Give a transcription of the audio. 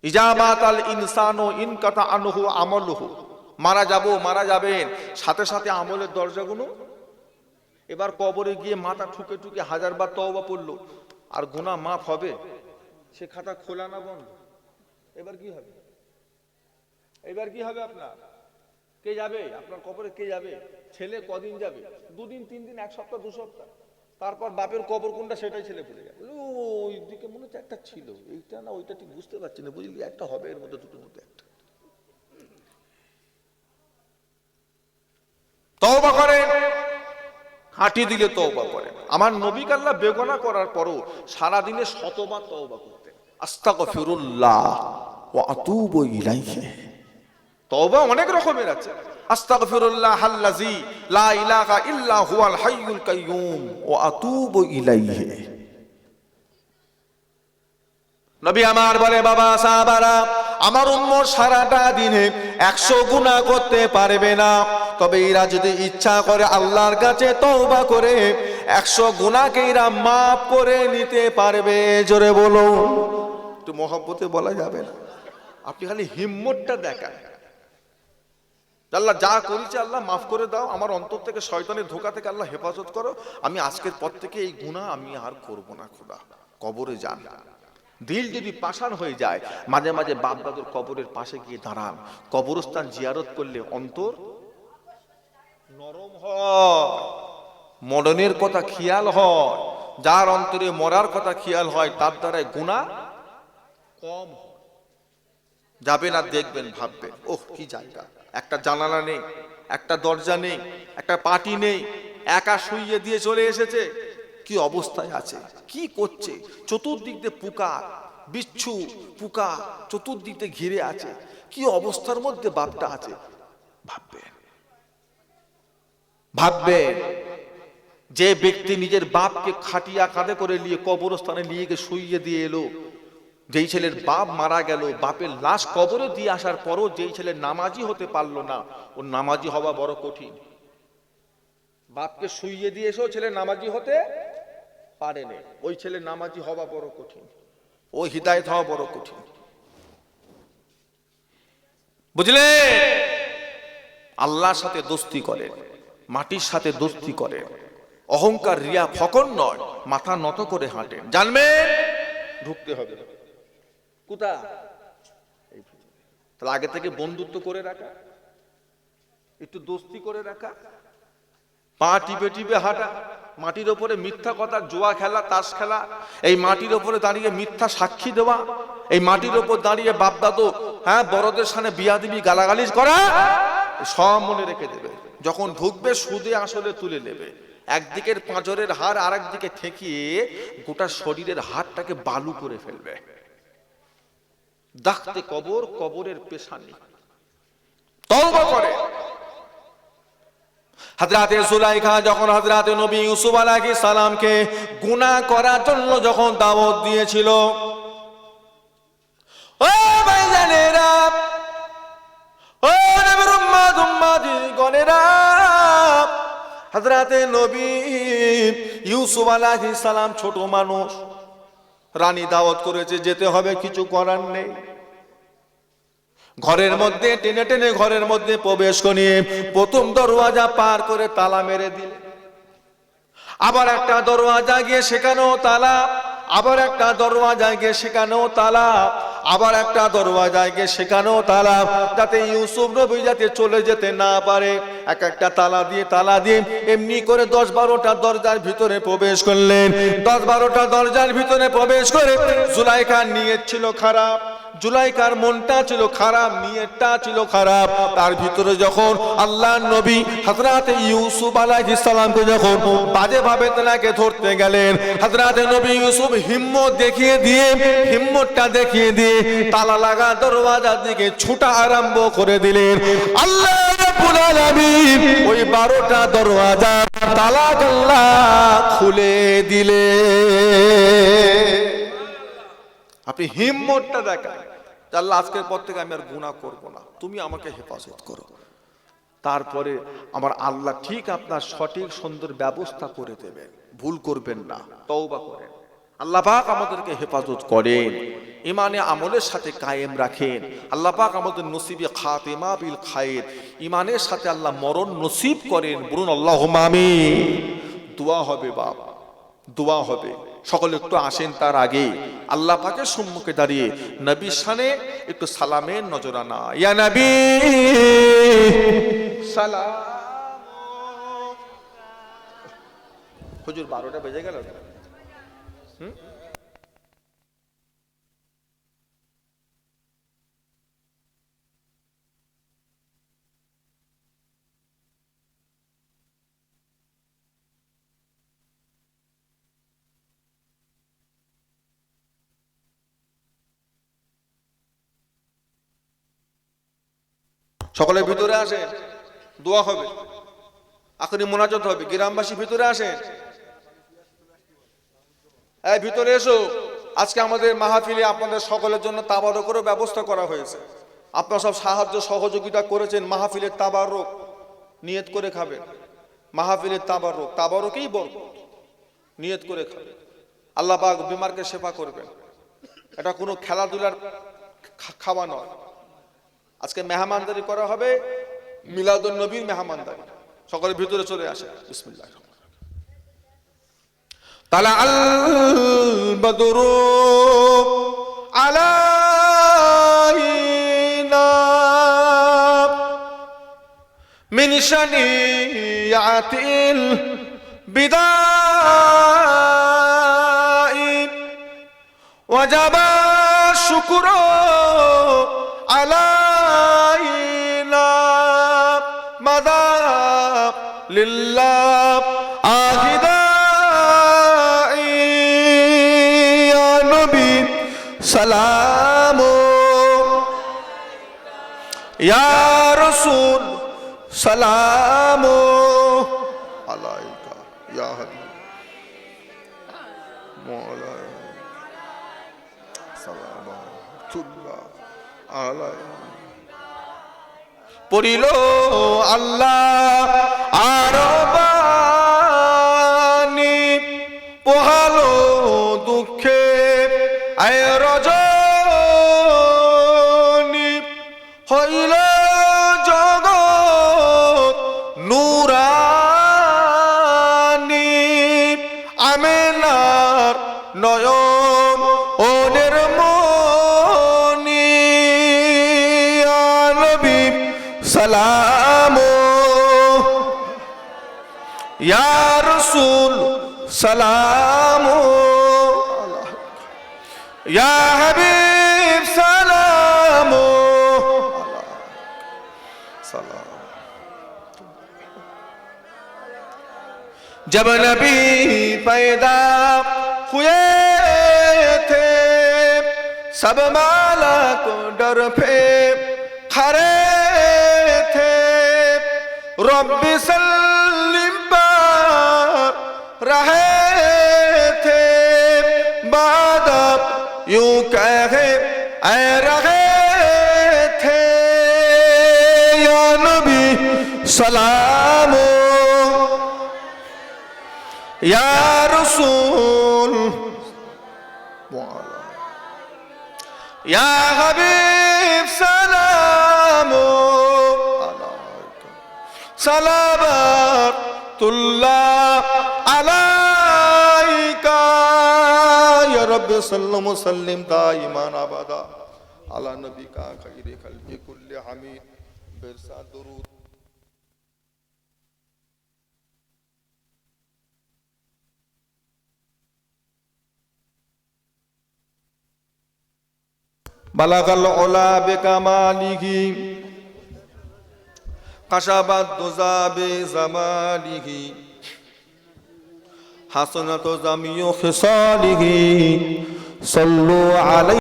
ইজা মাতাল ইনসানু ইনকাতা আনহু আমালুহু, মারা যাবেন, সাথে সাথে আমলের দরজাগুলো। এবার কবরে গিয়ে মাথা ঠুকে ঠুকে 1000 বার তওবা পড়লো, আর গুনাহ মাফ হবে? সে খাতা খোলা না বন্ধ? এবার কি হবে? আপনার কে যাবে? আপনার কবরে কে যাবে? ছেলে কদিন যাবে? 2 দিন 3 দিন, 1 সপ্তাহ 2 সপ্তাহ। তারপর বাপের কবর কোনটা সেটাই ছেলে ভুলে যাবে। ওই দিকে মনে হচ্ছে একটা ছিল, এইটা না ওইটা ঠিক বুঝতে পারছি না, বুঝলি একটা হবে এর মধ্যে, দুটোর মধ্যে একটা। তওবা করেন, হাঁটি দিলে তওবা করেন। আমার নবী আল্লাহ বেগুনাহ করার পরও সারা দিনে 100 বার তওবা করতেন। আস্তাগফিরুল্লাহ ওয়া আতুবু ইলাইহি। তওবা অনেক রকমের আছে। আস্তাগফিরুল্লাহাল্লাযী লা ইলাহা ইল্লা হুয়াল হাইয়ুল কাইয়্যুম ওয়া আতুবু ইলাইহি। নবী আমার বলে, বাবা সাহাবারা, আমার উম্মত সারাটা দিনে 100 গুনাহ করতে পারবে না, তবে এরা যদি ইচ্ছা করে আল্লাহর কাছে তওবা করে 100 গুনাহকে এরা মাফ করে নিতে পারবে। জোরে বলো, একটু মহব্বতে বলা যাবে না? আপনি খালি হিম্মতটা দেখান, আল্লাহ যা করেছে আল্লাহ মাফ করে দাও, আমার অন্তর থেকে শয়তানের ধোঁকা থেকে আল্লাহ হেফাজত করো, আমি আজকের পর থেকে এই গুনাহ আমি আর করব না খোদা। কবরে যান, দিল যদি পাষাণ হয়ে যায়, মাঝে মাঝে বাপ দাদুর কবরের পাশে গিয়ে দাঁড়ান। কবরস্থান জিয়ারত করলে অন্তর নরম হয়, মরণের কথা খেয়াল হয়। যার অন্তরে মরার কথা খেয়াল হয় তার দ্বারাই গুনাহ কম হয়। যাবেন আর দেখবেন, ভাববেন, ওহ কি জায়গা, একটা জানালা নেই, একটা দরজা নেই, একটা পাটি নেই, একা শুইয়ে দিয়ে চলে এসেছে, কি অবস্থায় আছে, কি করছে, চতুর্দিক দিয়ে পোকা বিচ্ছু, পোকা চতুর্দিক দিয়ে ঘিরে আছে, কি অবস্থার মধ্যে বাপটা আছে। ভাববেন যে ব্যক্তি নিজের বাপকে খাটিয়া কাঁধে করে নিয়ে কবরস্থানে নিয়ে গিয়ে শুইয়ে দিয়ে এলো, যেই ছেলের বাপ মারা গেল, বাপের লাশ কবরে দিয়ে আসার পরও যেই ছেলে নামাজি হতে পারলো না, ওর নামাজি হওয়া বড় কঠিন। বাপকে শুইয়ে দিয়ে এসেও ছেলে নামাজি হতে পারেনি, ওই ছেলে নামাজি হওয়া বড় কঠিন, ওই হিদায়েত হওয়া বড় কঠিন। বুঝলে? আল্লাহর সাথে দোস্তি করেন, মাটির সাথে দোস্তি করেন, অহংকার রিয়া ফকর নয়, মাথা নত করে হাঁটেন। জানবেন ঢুকতে হবে কোথা? তাহলে আগে থেকে বন্ধুত্ব করে রাখা, একটু দোস্তি করে রাখা, পা টিপে টিপে হাঁটা, মাটির ওপরে মিথ্যা কথা, জুয়া খেলা, তাস খেলা, এই মাটির ওপরে দাঁড়িয়ে মিথ্যা সাক্ষী দেওয়া, এই মাটির ওপর দাঁড়িয়ে বাপ দাদু বড়দের সামনে বিয়াদবি গালাগালিজ করা, সব মনে রেখে দেবে। যখন ঢুকবে সুদে আসলে তুলে নেবে, একদিকের পাঁজরের হাড় আর একদিকে ঠেকিয়ে গোটা শরীরের হাড়টাকে বালু করে ফেলবে। দাখতে কবর, কবরের পেশানি। তওবা করে। হযরতে সুলাইখা যখন হযরতে নবী ইউসুফ আলাইহিস সালামকে গুনাহ করার জন্য যখন দাওয়াত দিয়েছিল, ও ভাইজানেরা, ও নবীর উম্মতি গণেরা, হযরতে নবী ইউসুফ আলাইহিস সালাম ছোট মানুষ, রানী দাওয়াত করেছে, যেতে হবে, কিছু করার নেই। ঘরের মধ্যে টেনে টেনে ঘরের মধ্যে প্রবেশ করিয়ে প্রথম দরওয়াজা পার করে তালা মেরে দিল। আবার একটা দরওয়াজা গিয়ে সেখানেও তালা, আবার একটা দরওয়াজা গিয়ে সেখানেও তালা, আবার একটা দরওয়াজা গিয়ে সেখানেও তালা, যাতে ইউসুফ নবী যাতে চলে যেতে না পারে। এক একটা তালা দিয়ে এমনি করে 10-12টা দরজার ভিতরে প্রবেশ করলেন। 10-12টা দরজার ভিতরে প্রবেশ করে জুলাইখার নিয়ত ছিল খারাপ, জুলাইখার মনটা ছিল খারাপ, নিয়তটা ছিল খারাপ। তার ভিতরে যখন আল্লাহর নবী হযরতে ইউসুফ আলাইহিস সালামকে যখন বাজে ভাবে তাকে ধরতে গেলেন, হযরতে নবী ইউসুফ হিম্মতটা দেখিয়ে দিয়ে তালা লাগা দরওয়াজার দিকে ছুটা আরম্ভ করে দিলেন। আল্লাহ রাব্বুল আলামিন ওই 12টা দরওয়াজা তালা আল্লাহ খুলে দিলেন। আপনি হিম্মতটা দেখান, আল্লাহ আজকের পর থেকে আমি আর গুনাহ করব না, তুমি আমাকে হেফাজত করো। তারপরে আমার আল্লাহ ঠিক আপনার সঠিক সুন্দর ব্যবস্থা করে দেবেন, ভুল করবেন না। তওবা করেন, আল্লাহ পাক আমাদেরকে হেফাজত করেন। ইমানে আমলের সাথে কায়েম রাখেন। আল্লাহ পাক আমাদের নসিবে খাতেমা বিল খায়ের, ইমানের সাথে আল্লাহ মরণ নসিব করেন। বলুন আল্লাহুম্মা আমিন। দোয়া হবে বাপ, দোয়া হবে। সকলে একটু আসেন, তার আগে আল্লাহ পাকের সম্মুখে দাঁড়িয়ে নবীর শানে একটু সালামের নজরানা। ইয়া নবী সালাম। হুজুর 12টা বেজে গেল। সকলে ভিতরে আসেন, দোয়া হবে, আখরি মোনাজাত হবে। গ্রামবাসী ভিতরে আসেন, এই ভিতরে এসো। আজকে আমাদের মাহফিলে আপনাদের সকলের জন্য তাবারুকেরও ব্যবস্থা করা হয়েছে। আপনারা সব সাহায্য সহযোগিতা করেছেন। মাহফিলের তাবারুক নিয়ত করে খাবেন। মাহফিলের তাবারুক, তাবারুকেই বরকত, নিয়ত করে খাবেন। আল্লাহ পাক বিমারকে সেবা করবেন। এটা কোনো খেলাধুলার খাওয়া নয়। আজকে মেহমানদারি করা হবে, মিলাদুন নবীর মেহমানদারি। সকলে ভিতরে চলে আসে। বিসমিল্লাহ। তালা আল বদরু আলাইনা মিন শানিয়াতিল বিদাই ওয়াজাবা শুকরু আলাইনা মাদা লিল্লাহ আহিদাই ইয়া নবী সালামু ইয়া রাসূল সালামু আলাইকা ইয়া হাবিব মাওলা সালামাতুল্লাহ আলাইহি। পড়িল আল্লাহ আর বাণী, পোহালো দুঃখে আয় রজনী, হইল জগৎ নুরানি, আমেনার নয়ন ওনের মনি, ইয়া নবী সালামু ইয়া রাসূল সালামু ইয়া হাবিব সালামু সালাম। जब नबी पैदा हुए थे सब माला को डर पे खड़े थे, रब्बी सल्लिम पर रहे थे, बाद यूं कहे ऐ रहे थे, या नबी सलाम या रसूल या हबीब सलाम सलावतुल्लाह अलैका या रब्बी सल्लम सल्लिम दाइमान अबदा अला नबी का खैर खल्क़ि कुल्ले हमीद बिरसा दुरूद। बलगल उला बिकमालिही कशबत दुजा बिज़मालिही हसनत जमियो खिसालिही सल्लु अलैहि।